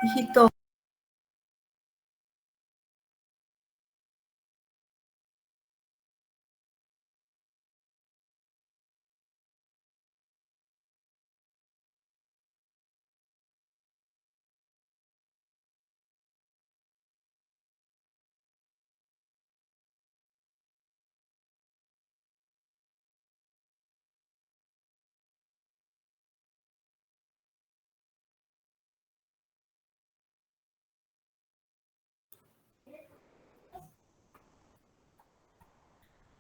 Hijito.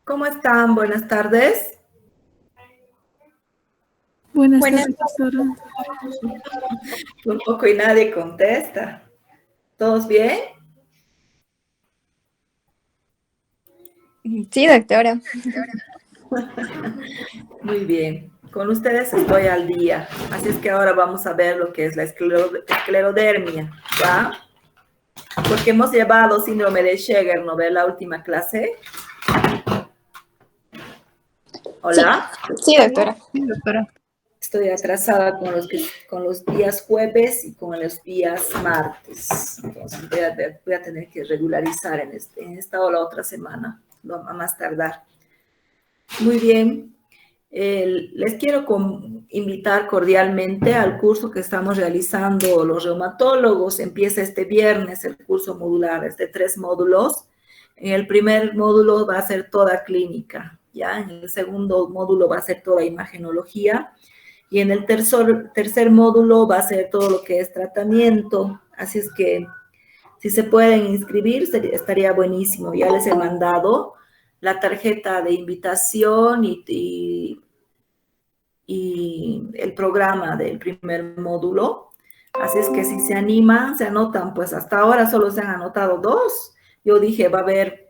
¿Cómo están? Buenas tardes. Buenas tardes, profesora. Un poco y nadie contesta. ¿Todos bien? Sí, doctora. Muy bien. Con ustedes estoy al día. Así es que ahora vamos a ver lo que es la esclerodermia, ¿ya? Porque hemos llevado síndrome de Sjögren, ¿no ve la última clase? Hola. Sí, doctora. Sí, doctora. Estoy atrasada con los días jueves y con los días martes. Entonces voy a tener que regularizar en esta o la otra semana, a más tardar. Muy bien. Les quiero invitar cordialmente al curso que estamos realizando los reumatólogos. Empieza este viernes el curso modular, es de 3 módulos. En el primer módulo va a ser toda clínica, ¿ya? En el segundo módulo va a ser toda imagenología. Y en el tercer módulo va a ser todo lo que es tratamiento. Así es que si se pueden inscribir, estaría buenísimo. Ya les he mandado la tarjeta de invitación y el programa del primer módulo. Así es que si se animan, se anotan, pues hasta ahora solo se han anotado 2. Yo dije, va a haber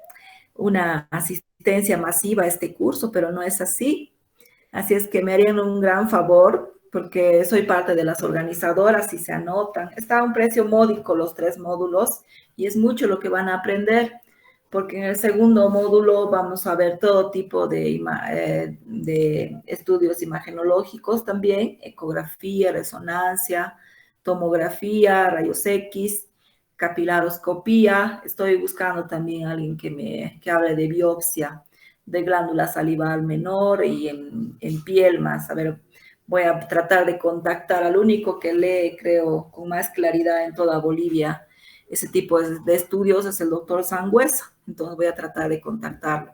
una asistencia masiva a este curso, pero no es así. Así es que me harían un gran favor, porque soy parte de las organizadoras y se anotan. Está a un precio módico los 3 módulos y es mucho lo que van a aprender, porque en el segundo módulo vamos a ver todo tipo de estudios imagenológicos también, ecografía, resonancia, tomografía, rayos X, capilaroscopía. Estoy buscando también a alguien que hable de biopsia de glándula salival menor y en piel más. A ver, voy a tratar de contactar al único que lee, creo, con más claridad en toda Bolivia ese tipo de estudios, es el doctor Sangüesa. Entonces voy a tratar de contactarlo.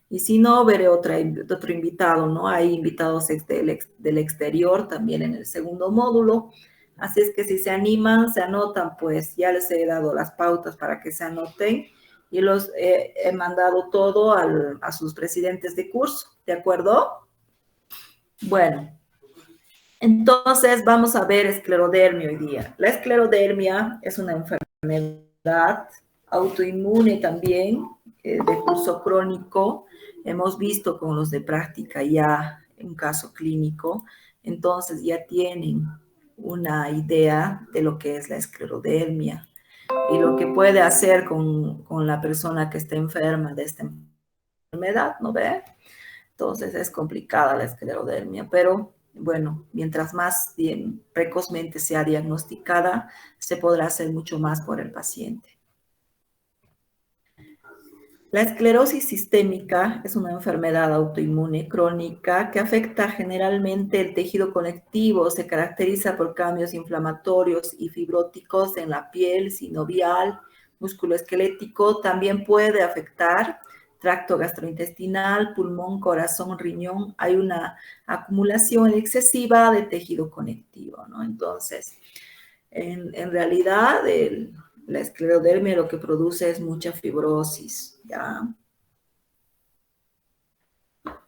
Y si no, veré otro invitado, ¿no? Hay invitados del exterior también en el segundo módulo. Así es que si se animan, se anotan, pues ya les he dado las pautas para que se anoten y los he mandado todo a sus presidentes de curso, ¿de acuerdo? Bueno, entonces vamos a ver esclerodermia hoy día. La esclerodermia es una enfermedad autoinmune también, de curso crónico. Hemos visto con los de práctica ya un caso clínico, entonces ya tienen una idea de lo que es la esclerodermia y lo que puede hacer con la persona que está enferma de esta enfermedad, ¿no ve? Entonces es complicada la esclerodermia, pero bueno, mientras más bien precozmente sea diagnosticada, se podrá hacer mucho más por el paciente. La esclerosis sistémica es una enfermedad autoinmune crónica que afecta generalmente el tejido conectivo, se caracteriza por cambios inflamatorios y fibróticos en la piel, sinovial, músculo esquelético, también puede afectar tracto gastrointestinal, pulmón, corazón, riñón. Hay una acumulación excesiva de tejido conectivo, ¿no? Entonces, en realidad, la esclerodermia lo que produce es mucha fibrosis, ¿ya?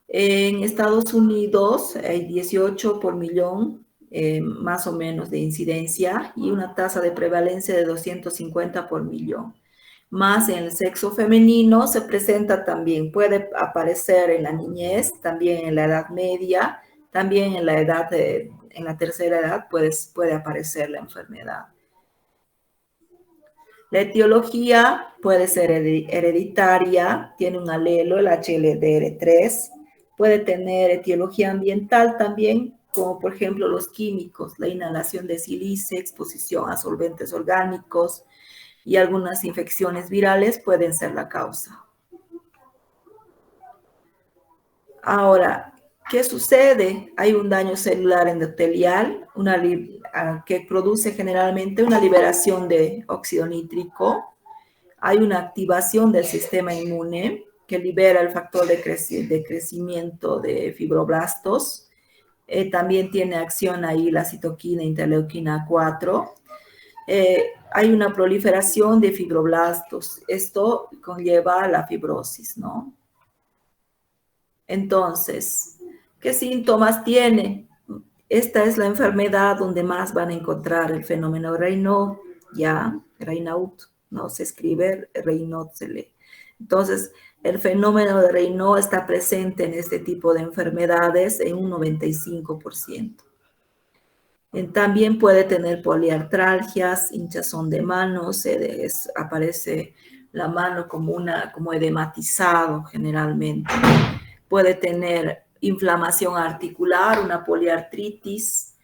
En Estados Unidos hay 18 por millón, más o menos, de incidencia y una tasa de prevalencia de 250 por millón. Más en el sexo femenino se presenta también, puede aparecer en la niñez, también en la edad media, también en en la tercera edad puede aparecer la enfermedad. La etiología puede ser hereditaria, tiene un alelo, el HLDR3, puede tener etiología ambiental también, como por ejemplo los químicos, la inhalación de silice, exposición a solventes orgánicos y algunas infecciones virales pueden ser la causa. Ahora, ¿qué sucede? Hay un daño celular endotelial que produce generalmente una liberación de óxido nítrico. Hay una activación del sistema inmune que libera el factor de crecimiento de fibroblastos. También tiene acción ahí la citoquina interleuquina 4. Hay una proliferación de fibroblastos. Esto conlleva la fibrosis, ¿no? Entonces, ¿qué síntomas tiene? Esta es la enfermedad donde más van a encontrar el fenómeno Raynaud, ya, Raynaud, no se escribe, Raynaud se lee. Entonces, el fenómeno de Raynaud está presente en este tipo de enfermedades en un 95%. También puede tener poliartralgias, hinchazón de manos, aparece la mano como edematizado generalmente. Puede tener inflamación articular, una poliartritis,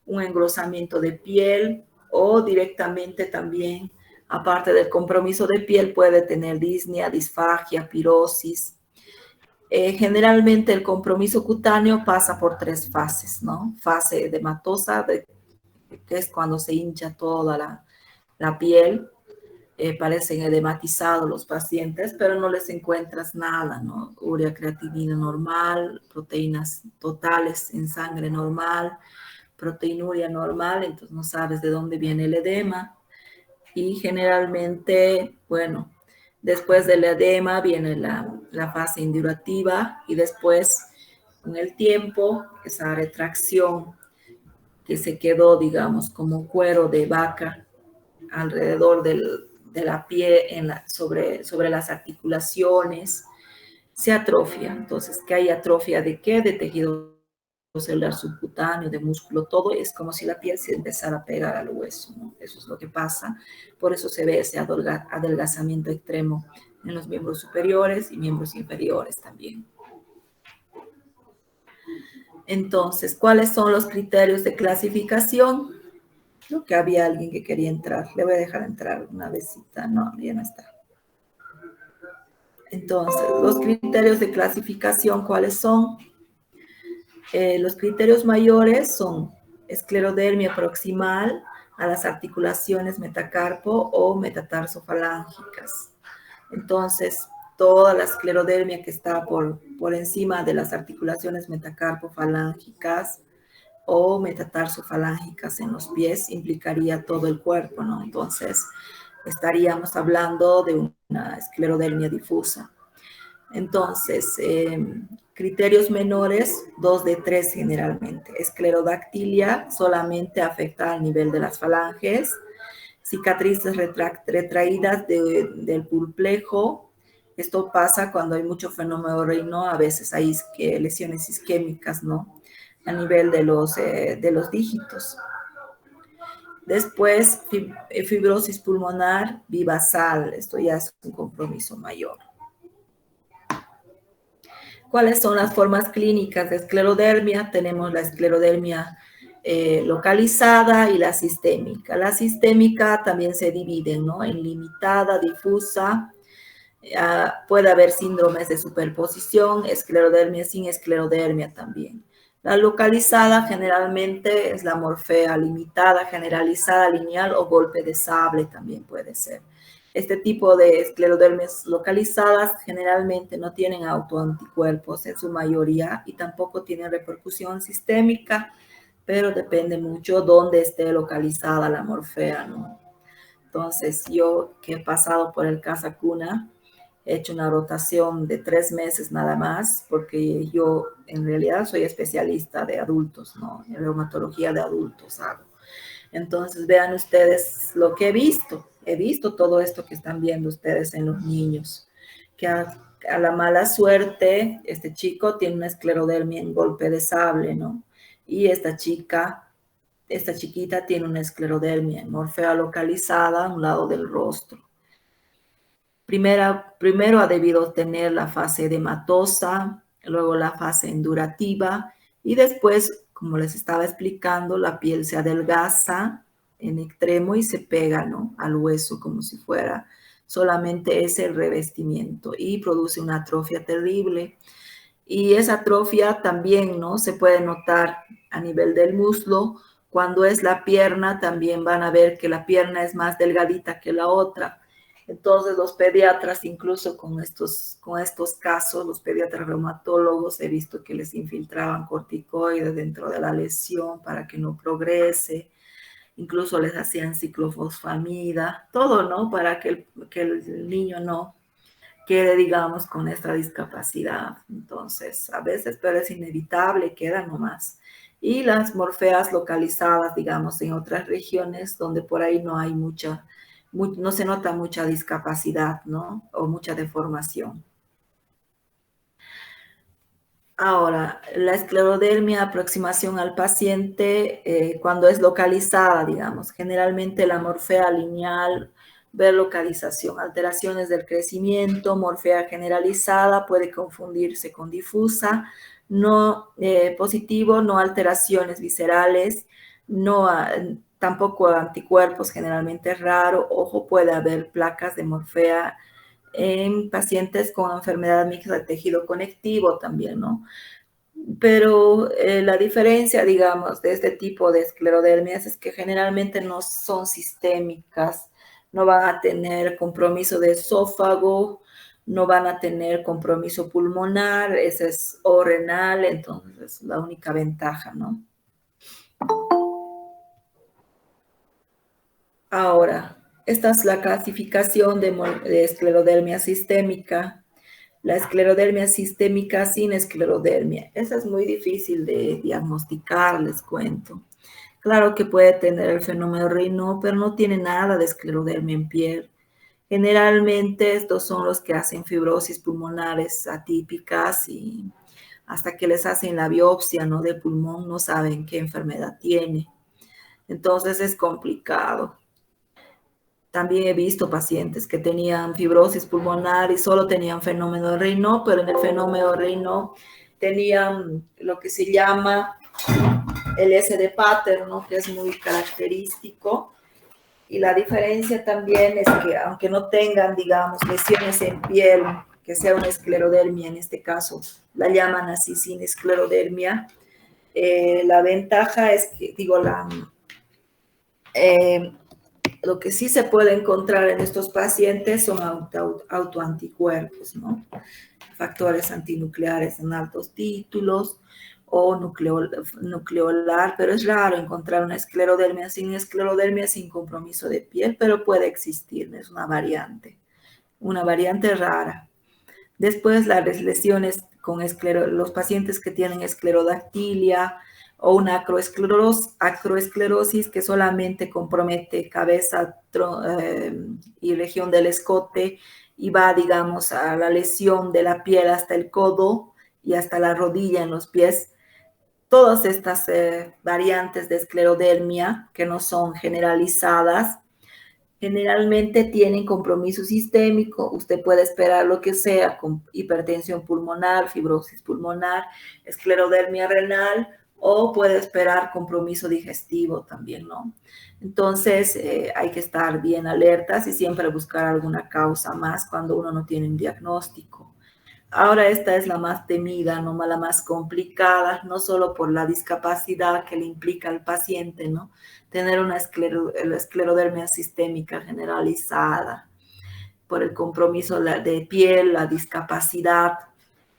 un engrosamiento de piel o directamente también, aparte del compromiso de piel, puede tener disnea, disfagia, pirosis. Generalmente el compromiso cutáneo pasa por 3 fases, ¿no? Fase edematosa, que es cuando se hincha toda la piel. Parecen edematizados los pacientes, pero no les encuentras nada, ¿no? Urea creatinina normal, proteínas totales en sangre normal, proteinuria normal, entonces no sabes de dónde viene el edema. Y generalmente, bueno, después del edema viene la fase indurativa y después, con el tiempo, esa retracción que se quedó, digamos, como cuero de vaca alrededor de la piel, sobre las articulaciones, se atrofia. Entonces, ¿qué hay atrofia de qué? De tejido celular subcutáneo, de músculo, todo es como si la piel se empezara a pegar al hueso, ¿no? Eso es lo que pasa. Por eso se ve ese adelgazamiento extremo en los miembros superiores y miembros inferiores también. Entonces, ¿cuáles son los criterios de clasificación? Creo que había alguien que quería entrar. Le voy a dejar entrar una besita. No, ya no está. Entonces, los criterios de clasificación, ¿cuáles son? Los criterios mayores son esclerodermia proximal a las articulaciones metacarpo o metatarsofalángicas. Entonces, toda la esclerodermia que está por encima de las articulaciones metacarpo-falángicas o metatarsofalángicas en los pies implicaría todo el cuerpo, ¿no? Entonces, estaríamos hablando de una esclerodermia difusa. Entonces, criterios menores, 2 de 3 generalmente. Esclerodactilia solamente afecta al nivel de las falanges. Cicatrices retraídas del pulplejo. Esto pasa cuando hay mucho fenómeno Raynaud, a veces hay lesiones isquémicas, ¿no? A nivel de los dígitos. Después, fibrosis pulmonar bivasal. Esto ya es un compromiso mayor. ¿Cuáles son las formas clínicas de esclerodermia? Tenemos la esclerodermia localizada y la sistémica. La sistémica también se divide, ¿no? En limitada, difusa. Puede haber síndromes de superposición, esclerodermia sin esclerodermia también. La localizada generalmente es la morfea limitada, generalizada, lineal o golpe de sable también puede ser. Este tipo de esclerodermias localizadas generalmente no tienen autoanticuerpos en su mayoría y tampoco tienen repercusión sistémica, pero depende mucho dónde esté localizada la morfea, ¿no? Entonces, yo que he pasado por el Casa Cuna, he hecho una rotación de 3 meses nada más, porque yo en realidad soy especialista de adultos, ¿no? En reumatología de adultos hago. Entonces, vean ustedes lo que he visto. He visto todo esto que están viendo ustedes en los niños. Que a la mala suerte, este chico tiene una esclerodermia en golpe de sable, ¿no? Y esta chiquita tiene una esclerodermia en morfea localizada a un lado del rostro. Primero ha debido tener la fase edematosa, luego la fase endurativa y después como les estaba explicando, la piel se adelgaza en extremo y se pega, ¿no?, al hueso como si fuera solamente ese revestimiento y produce una atrofia terrible. Y esa atrofia también, ¿no?, se puede notar a nivel del muslo. Cuando es la pierna, también van a ver que la pierna es más delgadita que la otra. Entonces, los pediatras, incluso con estos casos, los pediatras reumatólogos, he visto que les infiltraban corticoides dentro de la lesión para que no progrese. Incluso les hacían ciclofosfamida, todo, ¿no?, para que el niño no quede, digamos, con esta discapacidad. Entonces, a veces, pero es inevitable, queda nomás. Y las morfeas localizadas, digamos, en otras regiones donde por ahí no hay no se nota mucha discapacidad, ¿no?, o mucha deformación. Ahora, la esclerodermia, aproximación al paciente cuando es localizada, digamos, generalmente la morfea lineal, ver localización, alteraciones del crecimiento, morfea generalizada, puede confundirse con difusa, no positivo, no alteraciones viscerales, no, tampoco anticuerpos, generalmente es raro. Ojo, puede haber placas de morfea en pacientes con enfermedad mixta de tejido conectivo también, ¿no? Pero la diferencia, digamos, de este tipo de esclerodermias es que generalmente no son sistémicas, no van a tener compromiso de esófago, no van a tener compromiso pulmonar, ese es o renal, entonces es la única ventaja, ¿no? Ahora, esta es la clasificación de esclerodermia sistémica. La esclerodermia sistémica sin esclerodermia. Esa es muy difícil de diagnosticar, les cuento. Claro que puede tener el fenómeno Raynaud, pero no tiene nada de esclerodermia en piel. Generalmente estos son los que hacen fibrosis pulmonares atípicas y hasta que les hacen la biopsia, ¿no?, de pulmón, no saben qué enfermedad tiene. Entonces es complicado. También he visto pacientes que tenían fibrosis pulmonar y solo tenían fenómeno de Raynaud, pero en el fenómeno de Raynaud tenían lo que se llama el SD pattern, ¿no?, que es muy característico. Y la diferencia también es que aunque no tengan, digamos, lesiones en piel, que sea una esclerodermia, en este caso la llaman así, sin esclerodermia, la ventaja es que, digo, lo que sí se puede encontrar en estos pacientes son autoanticuerpos, ¿no?, factores antinucleares en altos títulos o nucleolar, pero es raro encontrar una esclerodermia sin compromiso de piel, pero puede existir, es una variante rara. Después, las lesiones con los pacientes que tienen esclerodactilia o una acroesclerosis que solamente compromete cabeza y región del escote y va, digamos, a la lesión de la piel hasta el codo y hasta la rodilla en los pies. Todas estas variantes de esclerodermia que no son generalizadas generalmente tienen compromiso sistémico. Usted puede esperar lo que sea con hipertensión pulmonar, fibrosis pulmonar, esclerodermia renal, o puede esperar compromiso digestivo también, ¿no? Entonces, hay que estar bien alertas y siempre buscar alguna causa más cuando uno no tiene un diagnóstico. Ahora esta es la más temida, ¿no?, la más complicada, no solo por la discapacidad que le implica al paciente, ¿no?, tener una esclerodermia sistémica generalizada, por el compromiso de piel, la discapacidad,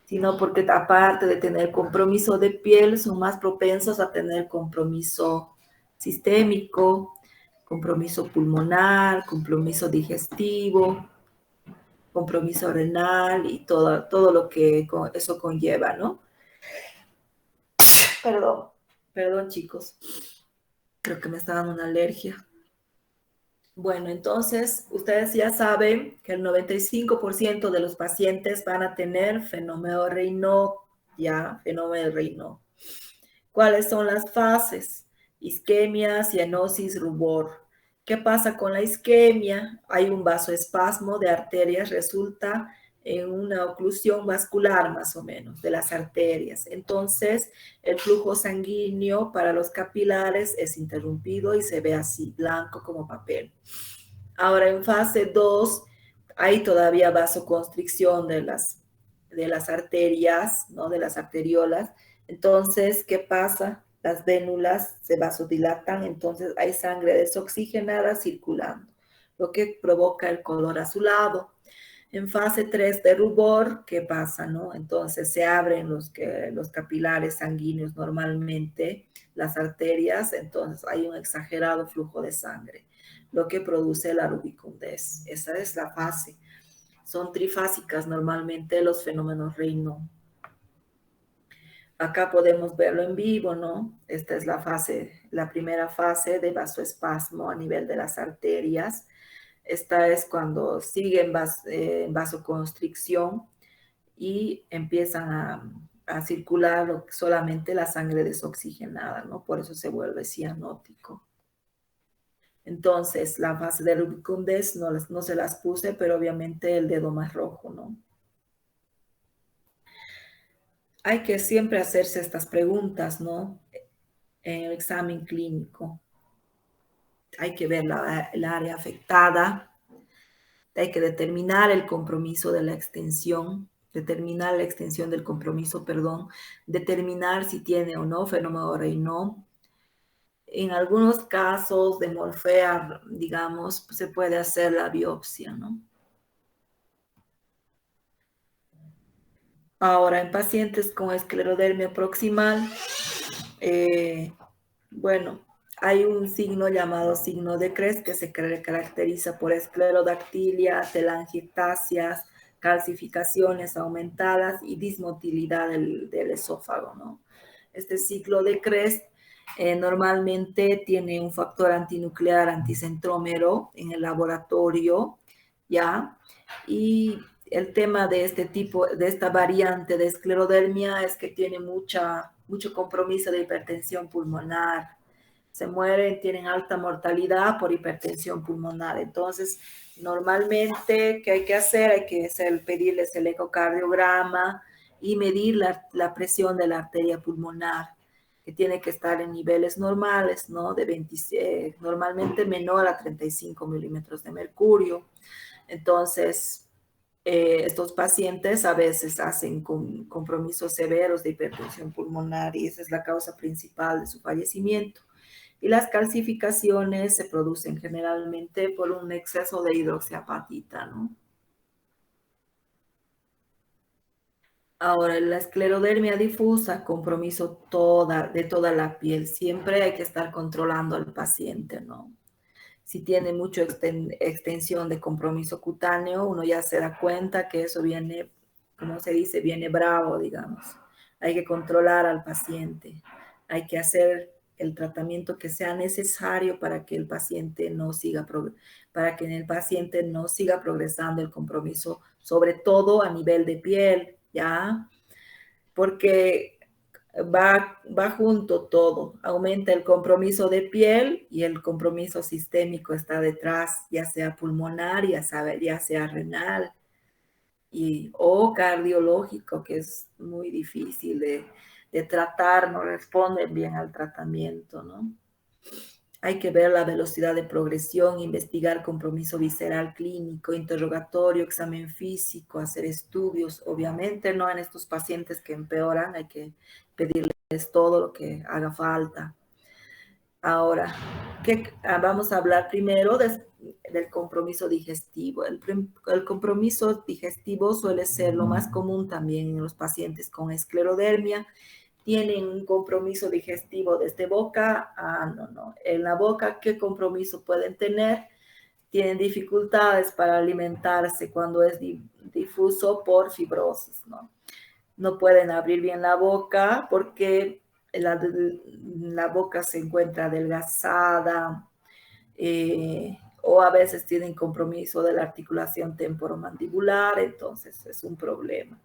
sino porque aparte de tener compromiso de piel, son más propensos a tener compromiso sistémico, compromiso pulmonar, compromiso digestivo, compromiso renal y todo lo que eso conlleva, ¿no? Perdón, chicos. Creo que me está dando una alergia. Bueno, entonces, ustedes ya saben que el 95% de los pacientes van a tener fenómeno Raynaud, fenómeno Raynaud. ¿Cuáles son las fases? Isquemia, cianosis, rubor. ¿Qué pasa con la isquemia? Hay un vasoespasmo de arterias, resulta en una oclusión vascular más o menos de las arterias. Entonces, el flujo sanguíneo para los capilares es interrumpido y se ve así, blanco como papel. Ahora, en fase 2, hay todavía vasoconstricción de las arterias, ¿no? De las arteriolas. Entonces, ¿qué pasa? Las vénulas se vasodilatan, entonces hay sangre desoxigenada circulando, lo que provoca el color azulado. En fase 3 de rubor, ¿qué pasa? No? Entonces se abren los capilares sanguíneos normalmente, las arterias, entonces hay un exagerado flujo de sangre, lo que produce la rubicundez. Esa es la fase. Son trifásicas normalmente los fenómenos Raynaud. Acá podemos verlo en vivo, ¿no? Esta es la primera fase de vasoespasmo a nivel de las arterias. Esta es cuando siguen vasoconstricción y empiezan a circular solamente la sangre desoxigenada, ¿no? Por eso se vuelve cianótico. Entonces, la fase de rubicundez no se las puse, pero obviamente el dedo más rojo, ¿no? Hay que siempre hacerse estas preguntas, ¿no? En el examen clínico. Hay que ver el área afectada, hay que determinar el compromiso de la extensión, determinar la extensión del compromiso, perdón, determinar si tiene o no fenómeno Raynaud. En algunos casos de morfea, digamos, se puede hacer la biopsia, ¿no? Ahora, en pacientes con esclerodermia proximal, bueno, hay un signo llamado signo de Krebs que se caracteriza por esclerodactilia, telangiectasias, calcificaciones aumentadas y dismotilidad del esófago, ¿no? Este ciclo de Krebs normalmente tiene un factor antinuclear anticentrómero en el laboratorio, ¿ya? Y el tema de esta variante de esclerodermia es que tiene mucho compromiso de hipertensión pulmonar. Se mueren, tienen alta mortalidad por hipertensión pulmonar. Entonces, normalmente, ¿qué hay que hacer? Hay que pedirles el ecocardiograma y medir la presión de la arteria pulmonar, que tiene que estar en niveles normales, ¿no? Normalmente menor a 35 milímetros de mercurio. Entonces, estos pacientes a veces hacen compromisos severos de hipertensión pulmonar y esa es la causa principal de su fallecimiento. Y las calcificaciones se producen generalmente por un exceso de hidroxiapatita, ¿no? Ahora, la esclerodermia difusa, compromiso de toda la piel. Siempre hay que estar controlando al paciente, ¿no? Si tiene mucha extensión de compromiso cutáneo, uno ya se da cuenta que eso viene, como se dice, viene bravo, digamos. Hay que controlar al paciente. Hay que hacer el tratamiento que sea necesario para que el paciente no siga progresando el compromiso, sobre todo a nivel de piel, ¿ya? Porque va junto todo, aumenta el compromiso de piel y el compromiso sistémico está detrás, ya sea pulmonar, ya sea renal o cardiológico, que es muy difícil de tratar, no responden bien al tratamiento, ¿no? Hay que ver la velocidad de progresión, investigar compromiso visceral clínico, interrogatorio, examen físico, hacer estudios. Obviamente no en estos pacientes que empeoran, hay que pedirles todo lo que haga falta. Ahora, vamos a hablar primero del compromiso digestivo. El compromiso digestivo suele ser lo más común también en los pacientes con esclerodermia. Tienen un compromiso digestivo desde boca en la boca. ¿Qué compromiso pueden tener? Tienen dificultades para alimentarse cuando es difuso por fibrosis, ¿no? No pueden abrir bien la boca porque la boca se encuentra adelgazada, o a veces tienen compromiso de la articulación temporomandibular, entonces es un problema.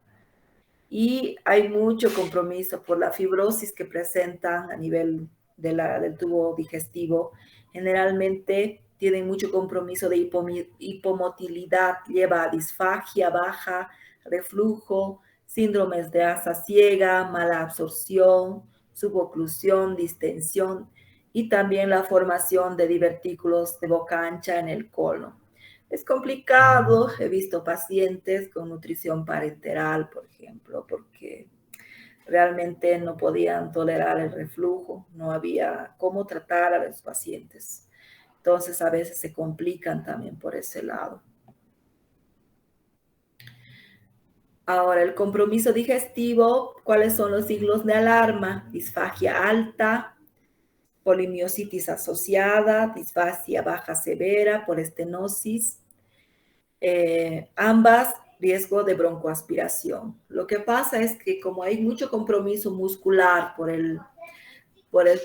Y hay mucho compromiso por la fibrosis que presentan a nivel del tubo digestivo. Generalmente tienen mucho compromiso de hipomotilidad, lleva a disfagia baja, reflujo, síndromes de asa ciega, mala absorción, suboclusión, distensión y también la formación de divertículos de boca ancha en el colon. Es complicado, he visto pacientes con nutrición parenteral, por ejemplo, porque realmente no podían tolerar el reflujo, no había cómo tratar a los pacientes. Entonces a veces se complican también por ese lado. Ahora, el compromiso digestivo, ¿cuáles son los signos de alarma? Disfagia alta, polimiositis asociada, disfagia baja severa por estenosis, ambas riesgo de broncoaspiración. Lo que pasa es que como hay mucho compromiso muscular por el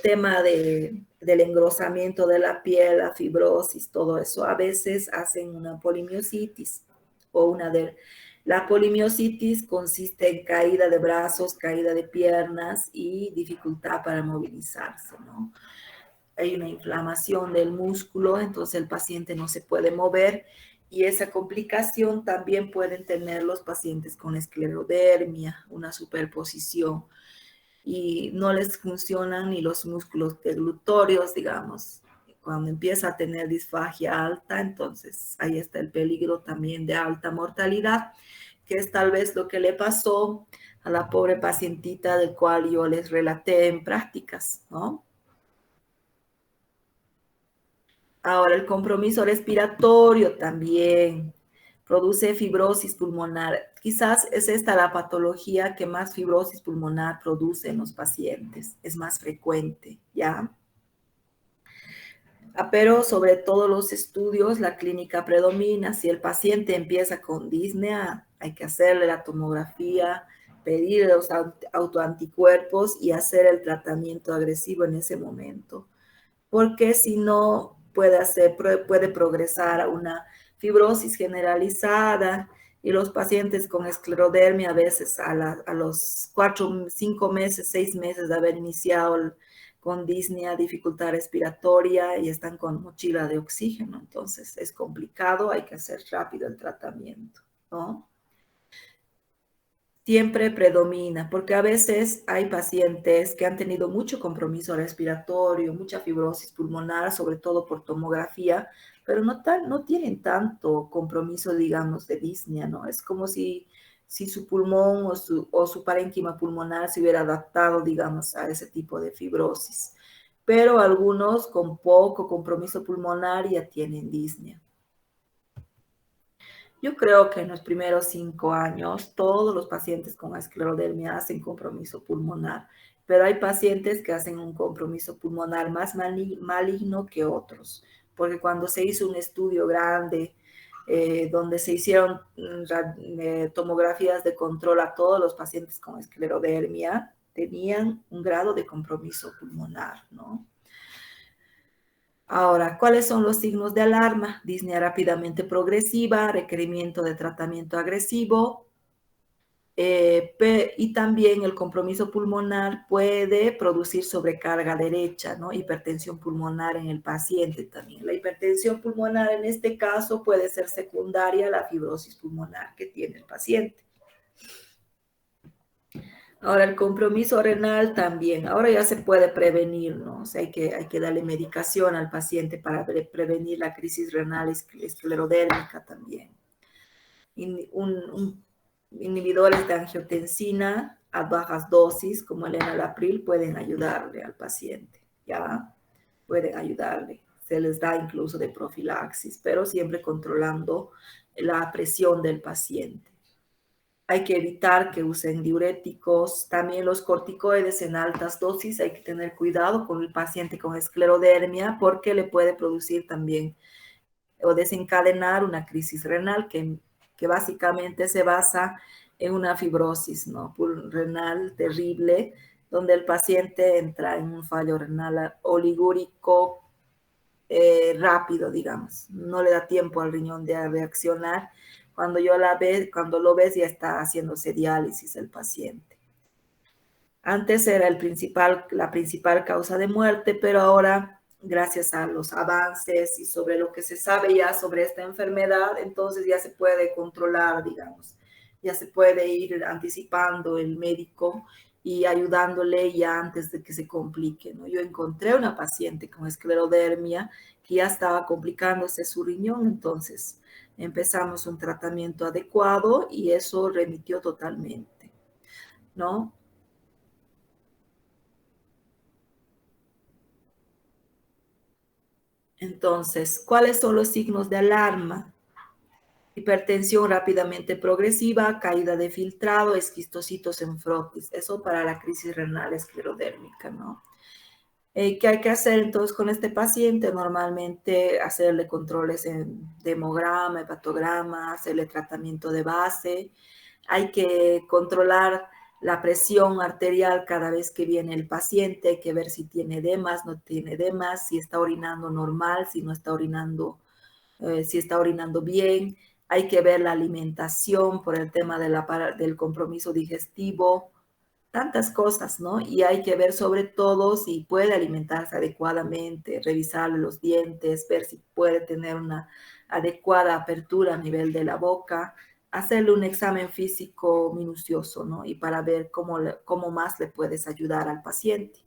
tema del engrosamiento de la piel, la fibrosis, todo eso, a veces hacen una polimiositis o la polimiositis consiste en caída de brazos, caída de piernas y dificultad para movilizarse, ¿no? Hay una inflamación del músculo, entonces el paciente no se puede mover y esa complicación también pueden tener los pacientes con esclerodermia, una superposición y no les funcionan ni los músculos deglutorios, digamos. Cuando empieza a tener disfagia alta, entonces ahí está el peligro también de alta mortalidad, que es tal vez lo que le pasó a la pobre pacientita del cual yo les relaté en prácticas, ¿no? Ahora, el compromiso respiratorio también produce fibrosis pulmonar. Quizás es esta la patología que más fibrosis pulmonar produce en los pacientes. Es más frecuente, ¿ya? Pero sobre todo los estudios, la clínica predomina. Si el paciente empieza con disnea, hay que hacerle la tomografía, pedir los autoanticuerpos y hacer el tratamiento agresivo en ese momento. Porque si no puede progresar a una fibrosis generalizada y los pacientes con esclerodermia a veces a los 4, 5 meses, 6 meses de haber iniciado con disnea, dificultad respiratoria y están con mochila de oxígeno. Entonces es complicado, hay que hacer rápido el tratamiento, ¿no? Siempre predomina, porque a veces hay pacientes que han tenido mucho compromiso respiratorio, mucha fibrosis pulmonar, sobre todo por tomografía, pero no tienen tanto compromiso, digamos, de disnea, ¿no? Es como si su pulmón o su parénquima pulmonar se hubiera adaptado, digamos, a ese tipo de fibrosis. Pero algunos con poco compromiso pulmonar ya tienen disnea. Yo creo que en los primeros 5 años todos los pacientes con esclerodermia hacen compromiso pulmonar, pero hay pacientes que hacen un compromiso pulmonar más maligno que otros, porque cuando se hizo un estudio grande donde se hicieron tomografías de control a todos los pacientes con esclerodermia, tenían un grado de compromiso pulmonar, ¿no? Ahora, ¿cuáles son los signos de alarma? Disnea rápidamente progresiva, requerimiento de tratamiento agresivo y también el compromiso pulmonar puede producir sobrecarga derecha, ¿no? Hipertensión pulmonar en el paciente también. La hipertensión pulmonar en este caso puede ser secundaria a la fibrosis pulmonar que tiene el paciente. Ahora, el compromiso renal también. Ahora ya se puede prevenir, ¿no? O sea, hay que darle medicación al paciente para prevenir la crisis renal esclerodérmica también. Inhibidores de angiotensina a bajas dosis, como el enalapril, pueden ayudarle al paciente, ¿ya? Pueden ayudarle. Se les da incluso de profilaxis, pero siempre controlando la presión del paciente. Hay que evitar que usen diuréticos, también los corticoides en altas dosis, hay que tener cuidado con el paciente con esclerodermia porque le puede producir también o desencadenar una crisis renal que básicamente se basa en una fibrosis, ¿no? renal terrible, donde el paciente entra en un fallo renal oligúrico rápido, digamos, no le da tiempo al riñón de reaccionar. Cuando lo ves ya está haciéndose diálisis el paciente. Antes era la principal causa de muerte, pero ahora, gracias a los avances y sobre lo que se sabe ya sobre esta enfermedad, entonces ya se puede controlar, digamos. Ya se puede ir anticipando el médico y ayudándole ya antes de que se complique, ¿no? Yo encontré una paciente con esclerodermia que ya estaba complicándose su riñón, entonces empezamos un tratamiento adecuado y eso remitió totalmente, ¿no? Entonces, ¿cuáles son los signos de alarma? Hipertensión rápidamente progresiva, caída de filtrado, esquistocitos en frotis. Eso para la crisis renal esclerodérmica, ¿no? ¿Qué hay que hacer entonces con este paciente? Normalmente hacerle controles en hemograma, hepatograma, hacerle tratamiento de base. Hay que controlar la presión arterial cada vez que viene el paciente. Hay que ver si tiene edemas, no tiene edemas, si está orinando normal, si no está orinando, si está orinando bien. Hay que ver la alimentación por el tema del compromiso digestivo, tantas cosas, ¿no? Y hay que ver sobre todo si puede alimentarse adecuadamente, revisarle los dientes, ver si puede tener una adecuada apertura a nivel de la boca, hacerle un examen físico minucioso, ¿no? Y para ver cómo más le puedes ayudar al paciente.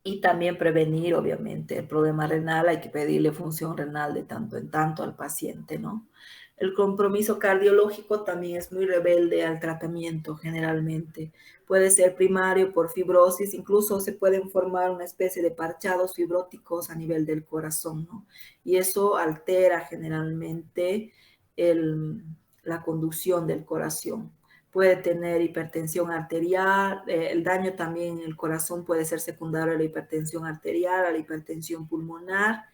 Y también prevenir, obviamente, el problema renal. Hay que pedirle función renal de tanto en tanto al paciente, ¿no? El compromiso cardiológico también es muy rebelde al tratamiento generalmente. Puede ser primario por fibrosis, incluso se pueden formar una especie de parchados fibróticos a nivel del corazón, ¿no? Y eso altera generalmente la conducción del corazón. Puede tener hipertensión arterial, el daño también en el corazón puede ser secundario a la hipertensión arterial, a la hipertensión pulmonar,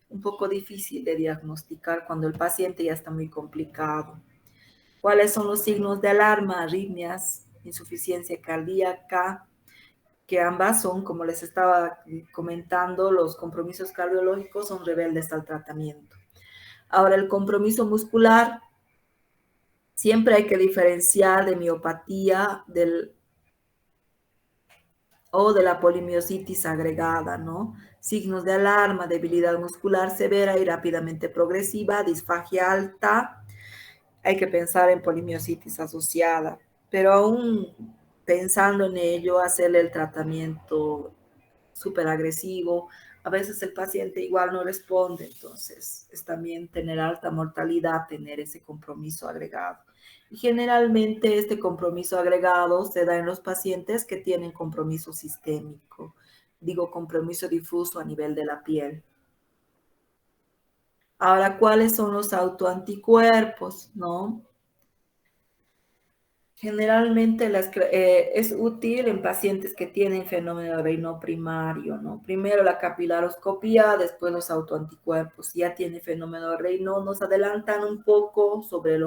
un poco difícil de diagnosticar cuando el paciente ya está muy complicado. ¿Cuáles son los signos de alarma? Arritmias, insuficiencia cardíaca, que ambas son, como les estaba comentando, los compromisos cardiológicos son rebeldes al tratamiento. Ahora, el compromiso muscular, siempre hay que diferenciar de miopatía o de la polimiositis agregada, ¿no? Signos de alarma: debilidad muscular severa y rápidamente progresiva, disfagia alta. Hay que pensar en polimiositis asociada, pero aún pensando en ello, hacerle el tratamiento súper agresivo. A veces el paciente igual no responde, entonces es también tener alta mortalidad, tener ese compromiso agregado. Y generalmente este compromiso agregado se da en los pacientes que tienen compromiso sistémico, digo compromiso difuso a nivel de la piel. Ahora, ¿cuáles son los autoanticuerpos? ¿No? Generalmente es útil en pacientes que tienen fenómeno de Raynaud primario, ¿no? Primero la capilaroscopía, después los autoanticuerpos. Si ya tiene fenómeno de Raynaud, nos adelantan un poco sobre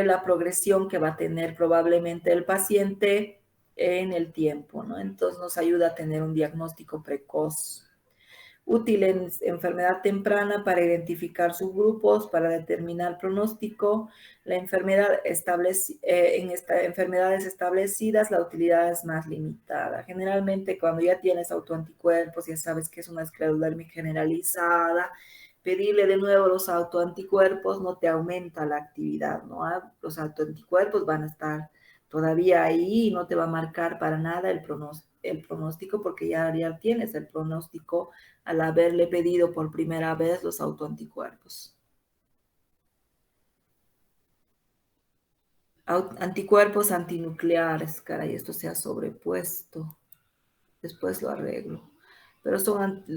la progresión que va a tener probablemente el paciente en el tiempo, ¿no? Entonces nos ayuda a tener un diagnóstico precoz. Útil en enfermedad temprana para identificar subgrupos, para determinar pronóstico. La enfermedad en enfermedades establecidas la utilidad es más limitada. Generalmente cuando ya tienes autoanticuerpos, ya sabes que es una esclerodermia generalizada, pedirle de nuevo los autoanticuerpos no te aumenta la actividad, ¿no? Los autoanticuerpos van a estar todavía ahí y no te va a marcar para nada el pronóstico porque ya tienes el pronóstico al haberle pedido por primera vez los autoanticuerpos. Anticuerpos antinucleares, caray, esto se ha sobrepuesto. Después lo arreglo. Pero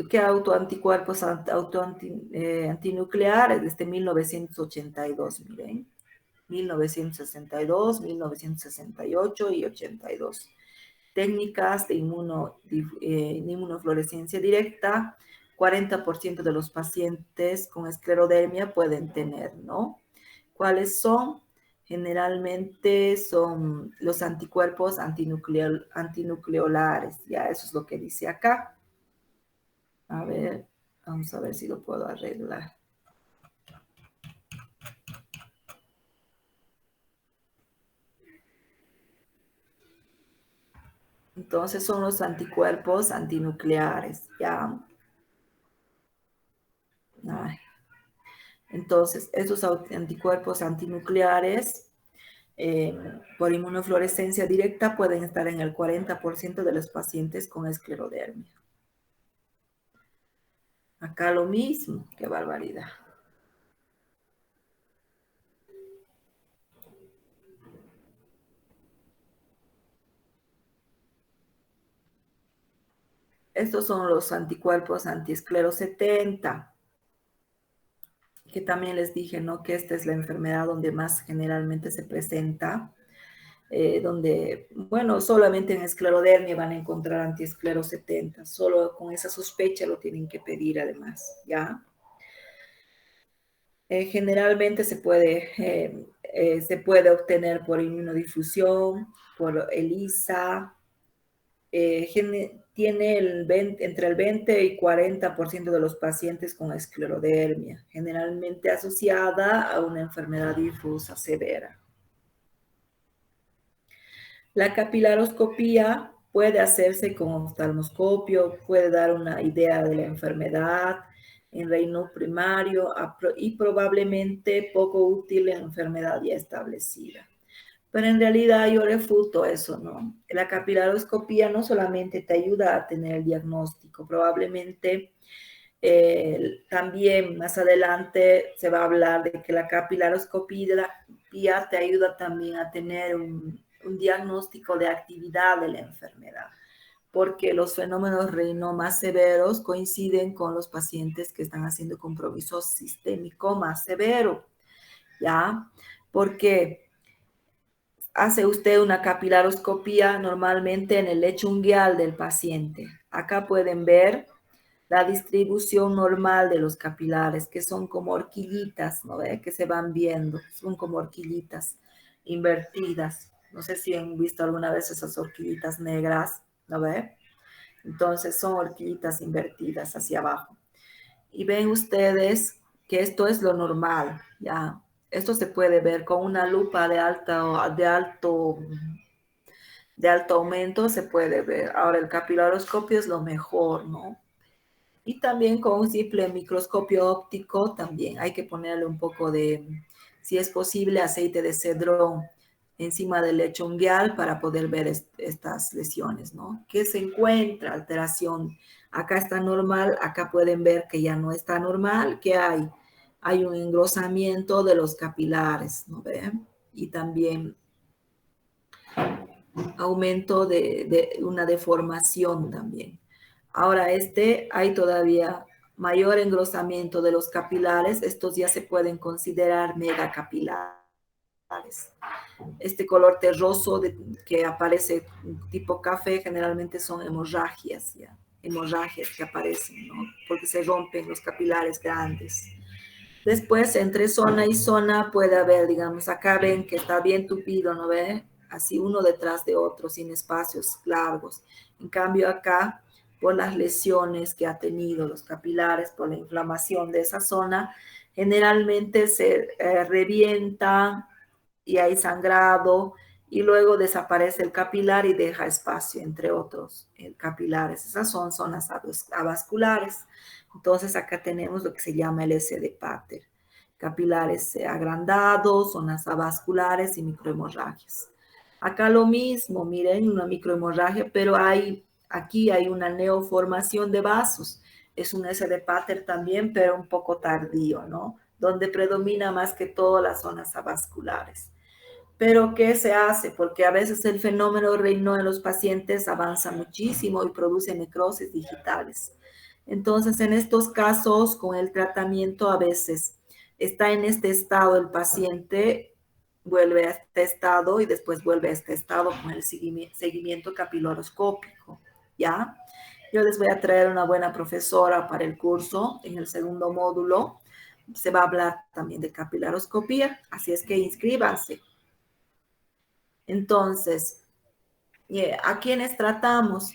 ¿qué anticuerpos antinucleares? Desde 1982, miren. 1962, 1968 y 82. Técnicas de inmunofluorescencia directa, 40% de los pacientes con esclerodermia pueden tener, ¿no? ¿Cuáles son? Generalmente son los anticuerpos antinucleolares, ya eso es lo que dice acá. A ver, vamos a ver si lo puedo arreglar. Entonces son los anticuerpos antinucleares, ¿ya? Ay. Entonces, estos anticuerpos antinucleares por inmunofluorescencia directa pueden estar en el 40% de los pacientes con esclerodermia. Acá lo mismo, qué barbaridad. Estos son los anticuerpos antiesclero 70, que también les dije, ¿no? Que esta es la enfermedad donde más generalmente se presenta, donde, bueno, solamente en esclerodermia van a encontrar antiesclero 70, solo con esa sospecha lo tienen que pedir además, ¿ya? Generalmente se puede obtener por inmunodifusión, por ELISA, tiene entre el 20 y 40% de los pacientes con esclerodermia, generalmente asociada a una enfermedad difusa severa. La capilaroscopía puede hacerse con oftalmoscopio, puede dar una idea de la enfermedad en reino primario y probablemente poco útil en enfermedad ya establecida. Pero en realidad yo refuto eso, ¿no? La capilaroscopía no solamente te ayuda a tener el diagnóstico, probablemente también más adelante se va a hablar de que la capilaroscopía te ayuda también a tener un diagnóstico de actividad de la enfermedad, porque los fenómenos renal más severos coinciden con los pacientes que están haciendo compromiso sistémico más severo, ¿ya? Porque hace usted una capilaroscopía normalmente en el lecho unguial del paciente. Acá pueden ver la distribución normal de los capilares, que son como horquillitas, ¿no ve? Que se van viendo, son como horquillitas invertidas. No sé si han visto alguna vez esas horquillitas negras, ¿no ve? Entonces son horquillitas invertidas hacia abajo. Y ven ustedes que esto es lo normal, ¿ya? Esto se puede ver con una lupa de alto aumento, se puede ver. Ahora el capilaroscopio es lo mejor, ¿no? Y también con un simple microscopio óptico también hay que ponerle un poco de, si es posible, aceite de cedrón encima del lecho unguial para poder ver estas lesiones, ¿no? ¿Qué se encuentra? Alteración. Acá está normal, acá pueden ver que ya no está normal. ¿Qué hay? Hay un engrosamiento de los capilares, ¿no ven? Y también aumento de una deformación también. Ahora, hay todavía mayor engrosamiento de los capilares. Estos ya se pueden considerar megacapilares. Este color terroso que aparece tipo café generalmente son hemorragias, ¿ya? Hemorragias que aparecen, ¿no? Porque se rompen los capilares grandes. Después, entre zona y zona puede haber, digamos, acá ven que está bien tupido, ¿no ve? Así uno detrás de otro, sin espacios largos. En cambio acá, por las lesiones que ha tenido los capilares, por la inflamación de esa zona, generalmente se revienta y hay sangrado y luego desaparece el capilar y deja espacio entre otros capilares. Esas son zonas avasculares. Entonces acá tenemos lo que se llama el S de Pater. Capilares agrandados, zonas avasculares y microhemorragias. Acá lo mismo, miren, una microhemorragia, pero aquí hay una neoformación de vasos. Es un S de Pater también, pero un poco tardío, ¿no? Donde predomina más que todo las zonas avasculares. Pero ¿qué se hace? Porque a veces el fenómeno renal en los pacientes avanza muchísimo y produce necrosis digitales. Entonces, en estos casos, con el tratamiento a veces está en este estado el paciente, vuelve a este estado y después vuelve a este estado con el seguimiento capilaroscópico, ¿ya? Yo les voy a traer una buena profesora para el curso en el segundo módulo. Se va a hablar también de capilaroscopía, así es que inscríbanse. Entonces, ¿a quiénes tratamos?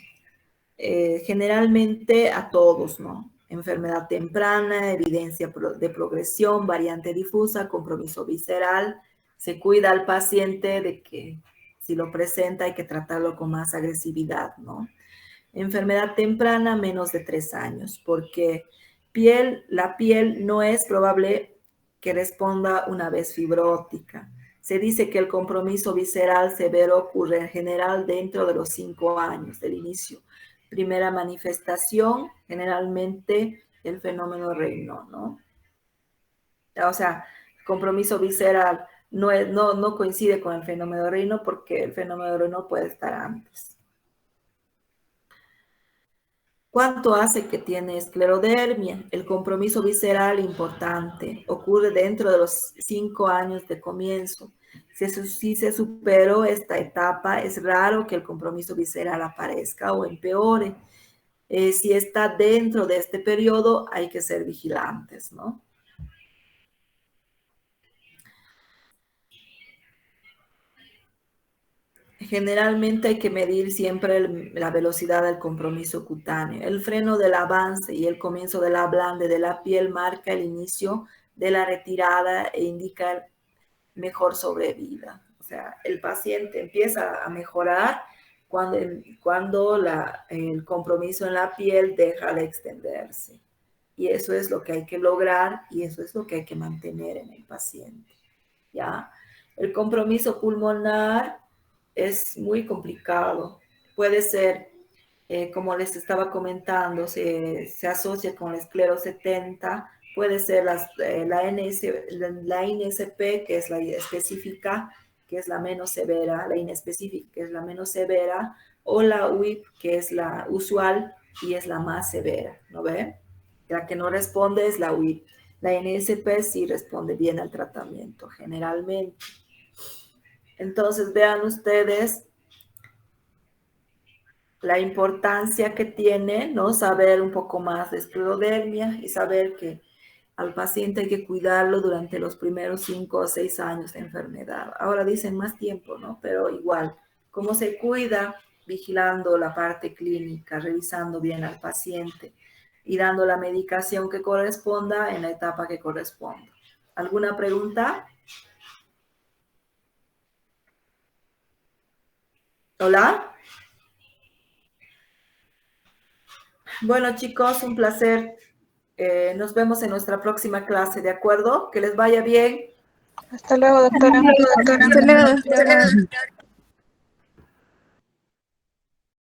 Generalmente a todos, ¿no? Enfermedad temprana, evidencia de progresión, variante difusa, compromiso visceral. Se cuida al paciente de que si lo presenta hay que tratarlo con más agresividad, ¿no? Enfermedad temprana, menos de 3 años, porque la piel no es probable que responda una vez fibrótica. Se dice que el compromiso visceral severo ocurre en general dentro de los 5 años del inicio. Primera manifestación, generalmente el fenómeno Raynaud, ¿no? O sea, el compromiso visceral no coincide con el fenómeno Raynaud porque el fenómeno Raynaud puede estar antes. ¿Cuánto hace que tiene esclerodermia? El compromiso visceral importante ocurre dentro de los 5 años de comienzo. Si se superó esta etapa, es raro que el compromiso visceral aparezca o empeore. Si está dentro de este periodo, hay que ser vigilantes, ¿no? Generalmente hay que medir siempre la velocidad del compromiso cutáneo. El freno del avance y el comienzo del ablande de la piel marca el inicio de la retirada e indica mejor sobrevida. O sea, el paciente empieza a mejorar cuando el compromiso en la piel deja de extenderse. Y eso es lo que hay que lograr y eso es lo que hay que mantener en el paciente. ¿Ya? El compromiso pulmonar es muy complicado. Puede ser, como les estaba comentando, se asocia con la esclerosis 70, puede ser la INSP, que es la específica, que es la menos severa, la inespecífica, que es la menos severa, o la UIP, que es la usual y es la más severa, ¿no ve? La que no responde es la UIP. La INSP sí responde bien al tratamiento, generalmente. Entonces, vean ustedes la importancia que tiene, ¿no? Saber un poco más de esclerodermia y saber que al paciente hay que cuidarlo durante los primeros 5 o 6 años de enfermedad. Ahora dicen más tiempo, ¿no? Pero igual, ¿cómo se cuida? Vigilando la parte clínica, revisando bien al paciente y dando la medicación que corresponda en la etapa que corresponda. ¿Alguna pregunta? ¿Hola? Bueno, chicos, un placer. Nos vemos en nuestra próxima clase, ¿de acuerdo? Que les vaya bien. Hasta luego, doctora. Hasta luego, doctora.